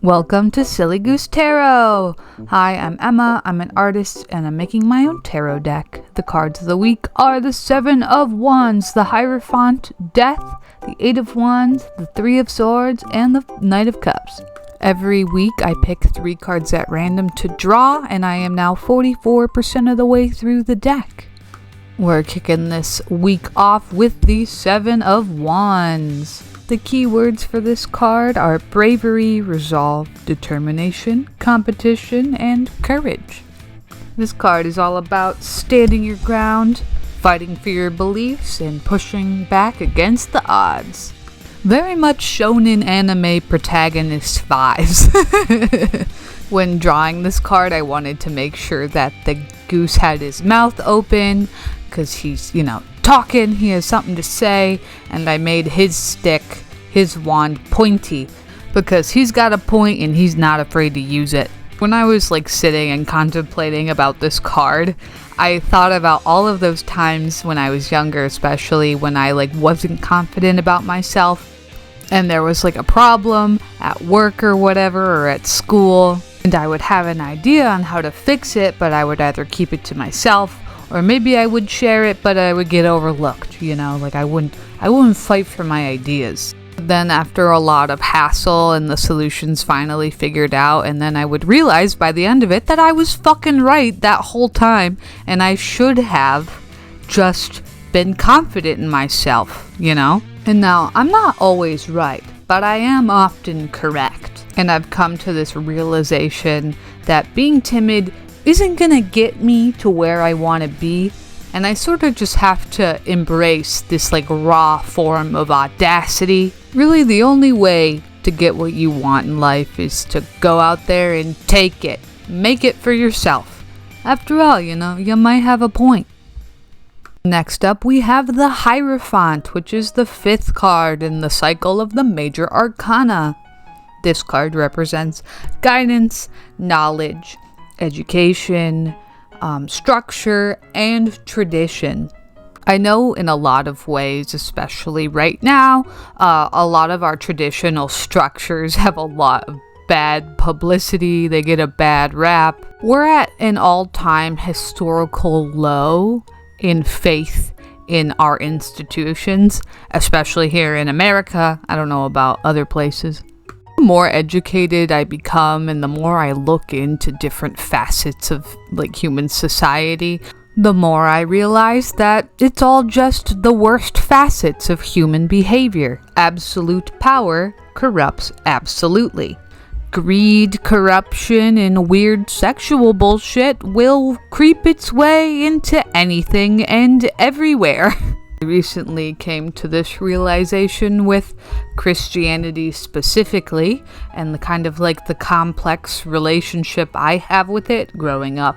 Welcome to Silly Goose Tarot! Hi, I'm Emma, I'm an artist, and I'm making my own tarot deck. The cards of the week are the Seven of Wands, the Hierophant, Death, the Eight of Wands, the Three of Swords, and the Knight of Cups. Every week I pick 3 cards at random to draw, and I am now 44% of the way through the deck. We're kicking this week off with the Seven of Wands. The key words for this card are bravery, resolve, determination, competition, and courage. This card is all about standing your ground, fighting for your beliefs, and pushing back against the odds. Very much shonen anime protagonist vibes. When drawing this card, I wanted to make sure that the goose had his mouth open, because he's, talking, he has something to say, and I made his stick, his wand, pointy, because he's got a point and he's not afraid to use it. When I was sitting and contemplating about this card, I thought about all of those times when I was younger, especially when I wasn't confident about myself, and there was a problem at work or whatever, or at school, and I would have an idea on how to fix it, but I would either keep it to myself, or maybe I would share it, but I would get overlooked, I wouldn't fight for my ideas. Then after a lot of hassle and the solutions finally figured out, and then I would realize by the end of it that I was fucking right that whole time, and I should have just been confident in myself, And now, I'm not always right, but I am often correct. And I've come to this realization that being timid isn't gonna get me to where I want to be, and I sort of just have to embrace this raw form of audacity. Really, the only way to get what you want in life is to go out there and take it. Make it for yourself. After all, you might have a point. Next up, we have the Hierophant, which is the 5th card in the cycle of the Major Arcana. This card represents guidance, knowledge, education, structure, and tradition. I know in a lot of ways, especially right now, a lot of our traditional structures have a lot of bad publicity. They get a bad rap. We're at an all-time historical low in faith in our institutions, especially here in America. I don't know about other places. The more educated I become and the more I look into different facets of human society, the more I realize that it's all just the worst facets of human behavior. Absolute power corrupts absolutely. Greed, corruption, and weird sexual bullshit will creep its way into anything and everywhere. I recently came to this realization with Christianity specifically, and the kind of the complex relationship I have with it growing up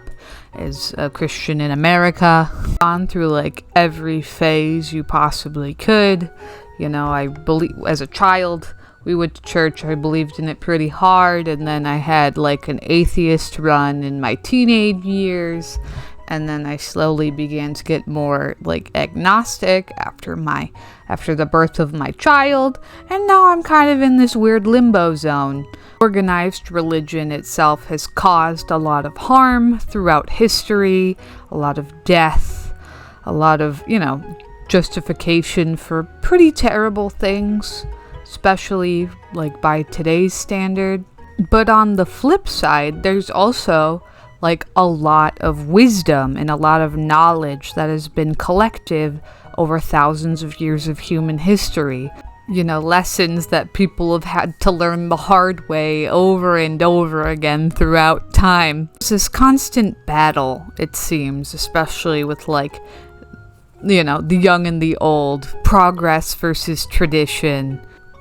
as a Christian in America. Gone through every phase you possibly could. I believe as a child, we went to church. I believed in it pretty hard, and then I had an atheist run in my teenage years, and then I slowly began to get more agnostic after the birth of my child, and now I'm kind of in this weird limbo zone. Organized religion itself has caused a lot of harm throughout history, a lot of death, a lot of, justification for pretty terrible things, especially by today's standard. But on the flip side, there's also a lot of wisdom and a lot of knowledge that has been collective over thousands of years of human history. Lessons that people have had to learn the hard way over and over again throughout time. It's this constant battle, it seems, especially with the young and the old, progress versus tradition.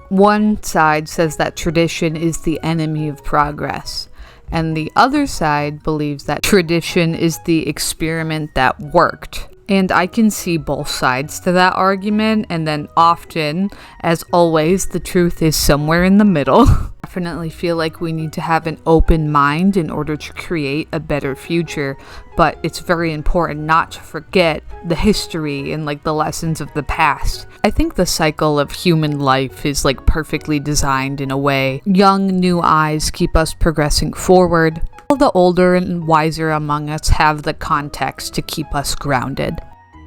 One side says that tradition is the enemy of progress, and the other side believes that tradition is the experiment that worked. And I can see both sides to that argument, and then often, as always, the truth is somewhere in the middle. definitely feel like we need to have an open mind in order to create a better future, but it's very important not to forget the history and like the lessons of the past. I think the cycle of human life is like perfectly designed in a way. Young, new eyes keep us progressing forward, while the older and wiser among us have the context to keep us grounded.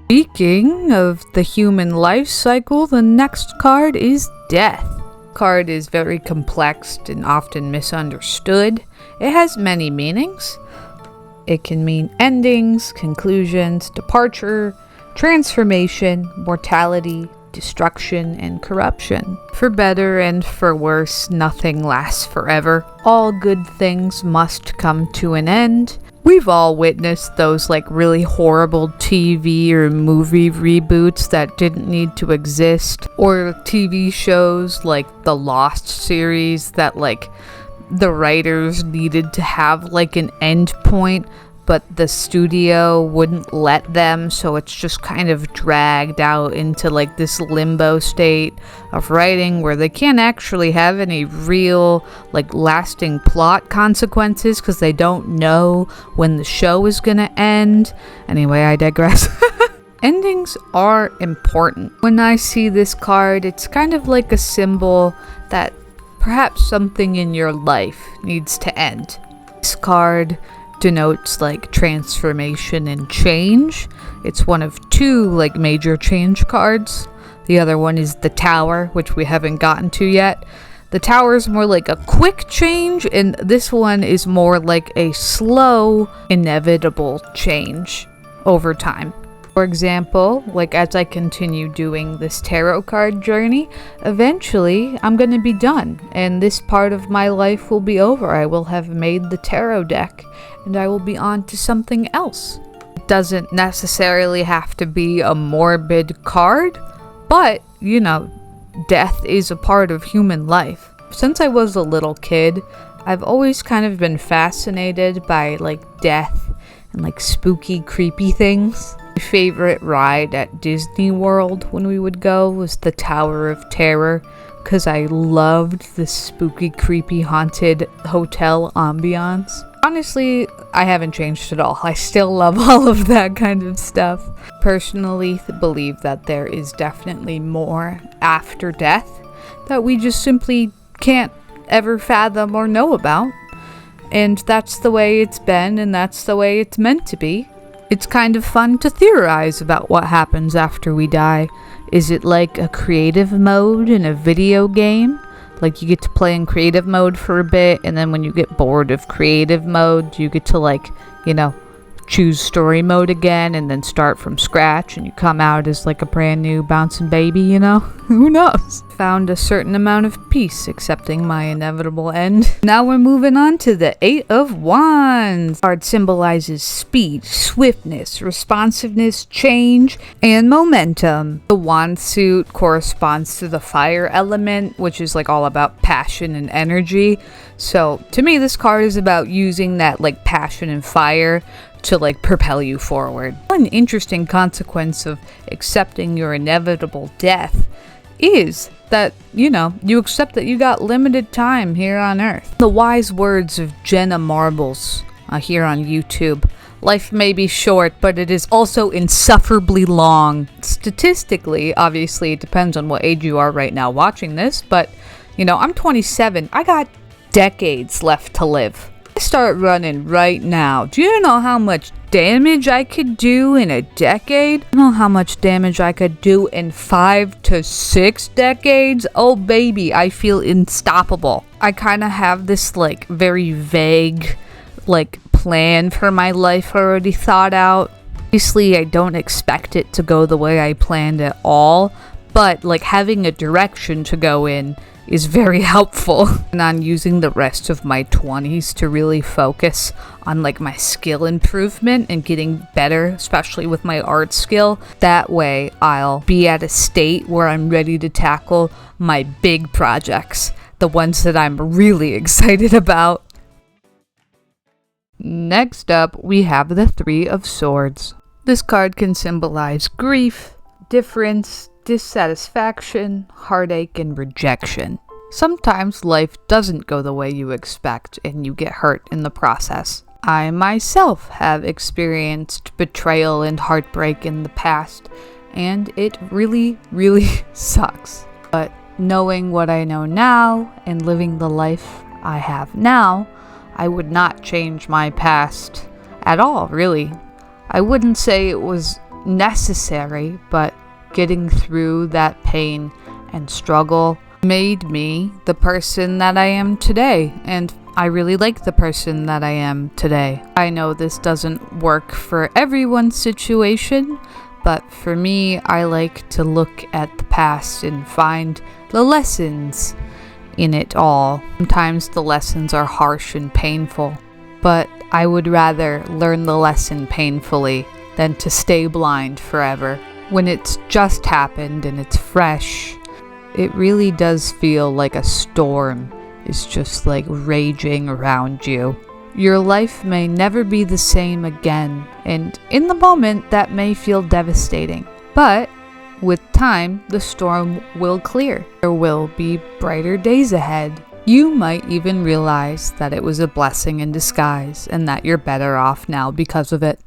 Speaking of the human life cycle, the next card is Death. Card is very complex and often misunderstood. It has many meanings. It can mean endings, conclusions, departure, transformation, mortality, destruction, and corruption. For better and for worse, nothing lasts forever. All good things must come to an end. We've all witnessed those like really horrible TV or movie reboots that didn't need to exist, or TV shows like the Lost series that like the writers needed to have like an end point, but the studio wouldn't let them, so it's just kind of dragged out into like this limbo state of writing where they can't actually have any real like lasting plot consequences because they don't know when the show is gonna end. Anyway, I digress. Endings are important. When I see this card, it's kind of like a symbol that perhaps something in your life needs to end. This card denotes like transformation and change. It's one of two like major change cards. The other one is the Tower, which we haven't gotten to yet. The Tower is more like a quick change, and this one is more like a slow, inevitable change over time. For example, like as I continue doing this tarot card journey, eventually I'm going to be done and this part of my life will be over. I will have made the tarot deck and I will be on to something else. It doesn't necessarily have to be a morbid card, but, you know, death is a part of human life. Since I was a little kid, I've always kind of been fascinated by like death and like spooky, creepy things. My favorite ride at Disney World when we would go was the Tower of Terror, because I loved the spooky, creepy, haunted hotel ambiance. Honestly, I haven't changed at all. I still love all of that kind of stuff. Personally, believe that there is definitely more after death that we just simply can't ever fathom or know about. And that's the way it's been, and that's the way it's meant to be. It's kind of fun to theorize about what happens after we die. Is it like a creative mode in a video game? Like you get to play in creative mode for a bit, and then when you get bored of creative mode, you get to like, you know, choose story mode again and then start from scratch and you come out as like a brand new bouncing baby, you know? Who knows? Found a certain amount of peace accepting my inevitable end. Now we're moving on to the Eight of Wands. The card symbolizes speed, swiftness, responsiveness, change, and momentum. The wand suit corresponds to the fire element, which is like all about passion and energy. So to me, this card is about using that like passion and fire to like propel you forward. One interesting consequence of accepting your inevitable death is that, you know, you accept that you got limited time here on Earth. The wise words of Jenna Marbles here on YouTube. Life may be short, but it is also insufferably long. Statistically, obviously, it depends on what age you are right now watching this, but, you know, I'm 27. I got decades left to live. I start running right now. Do you know how much damage I could do in a decade? You know how much damage I could do in 5 to 6 decades? Oh baby, I feel unstoppable. I kind of have this like very vague like plan for my life already thought out. Obviously, I don't expect it to go the way I planned at all, but like having a direction to go in is very helpful. And on using the rest of my 20s to really focus on like my skill improvement and getting better, especially with my art skill. That way I'll be at a state where I'm ready to tackle my big projects, the ones that I'm really excited about. Next up, we have the Three of Swords. This card can symbolize grief, difference, dissatisfaction, heartache, and rejection. Sometimes life doesn't go the way you expect and you get hurt in the process. I myself have experienced betrayal and heartbreak in the past, and it really, really sucks. But knowing what I know now and living the life I have now, I would not change my past at all, really. I wouldn't say it was necessary, but getting through that pain and struggle made me the person that I am today, and I really like the person that I am today. I know this doesn't work for everyone's situation, but for me, I like to look at the past and find the lessons in it all. Sometimes the lessons are harsh and painful, but I would rather learn the lesson painfully than to stay blind forever. When it's just happened and it's fresh, it really does feel like a storm is just like raging around you. Your life may never be the same again, and in the moment that may feel devastating. But with time, the storm will clear. There will be brighter days ahead. You might even realize that it was a blessing in disguise and that you're better off now because of it.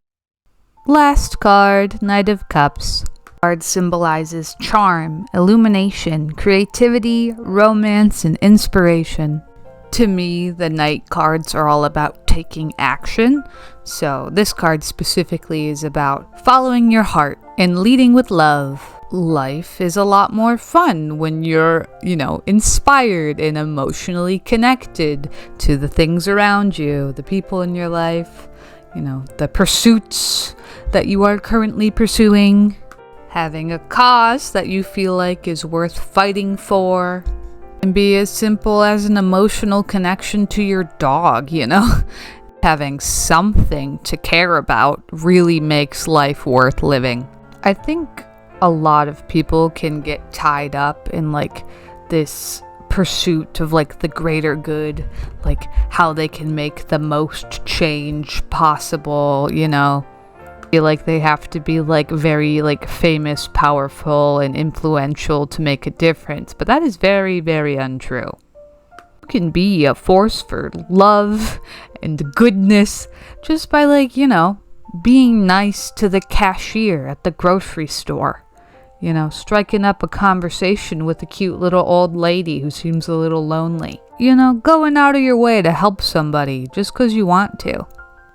Last card, Knight of Cups. Card symbolizes charm, illumination, creativity, romance, and inspiration. To me, the Knight cards are all about taking action, so this card specifically is about following your heart and leading with love. Life is a lot more fun when you're, inspired and emotionally connected to the things around you, the people in your life, the pursuits that you are currently pursuing. Having a cause that you feel like is worth fighting for. Can be as simple as an emotional connection to your dog, Having something to care about really makes life worth living. I think a lot of people can get tied up in this pursuit of the greater good, how they can make the most change possible, feel like they have to be very famous, powerful, and influential to make a difference, but that is very, very untrue. You can be a force for love and goodness just by being nice to the cashier at the grocery store, striking up a conversation with a cute little old lady who seems a little lonely, going out of your way to help somebody just because you want to.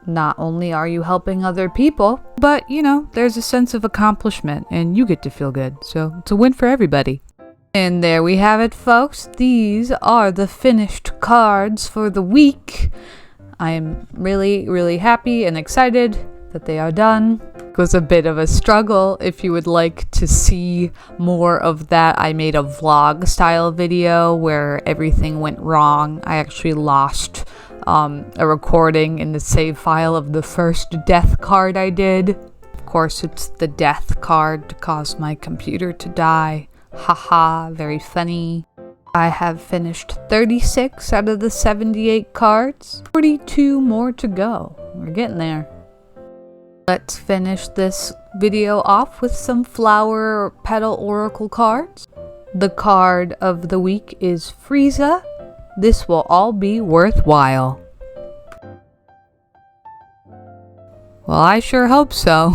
Not only are you helping other people, but, there's a sense of accomplishment and you get to feel good. So it's a win for everybody. And there we have it, folks. These are the finished cards for the week. I am really, really happy and excited that they are done. It was a bit of a struggle. If you would like to see more of that, I made a vlog style video where everything went wrong. I actually lost a recording in the save file of the first death card I did. Of course, it's the death card to cause my computer to die. Haha, very funny. I have finished 36 out of the 78 cards. 42 more to go. We're getting there. Let's finish this video off with some flower or petal oracle cards. The card of the week is Frieza. This will all be worthwhile. Well, I sure hope so.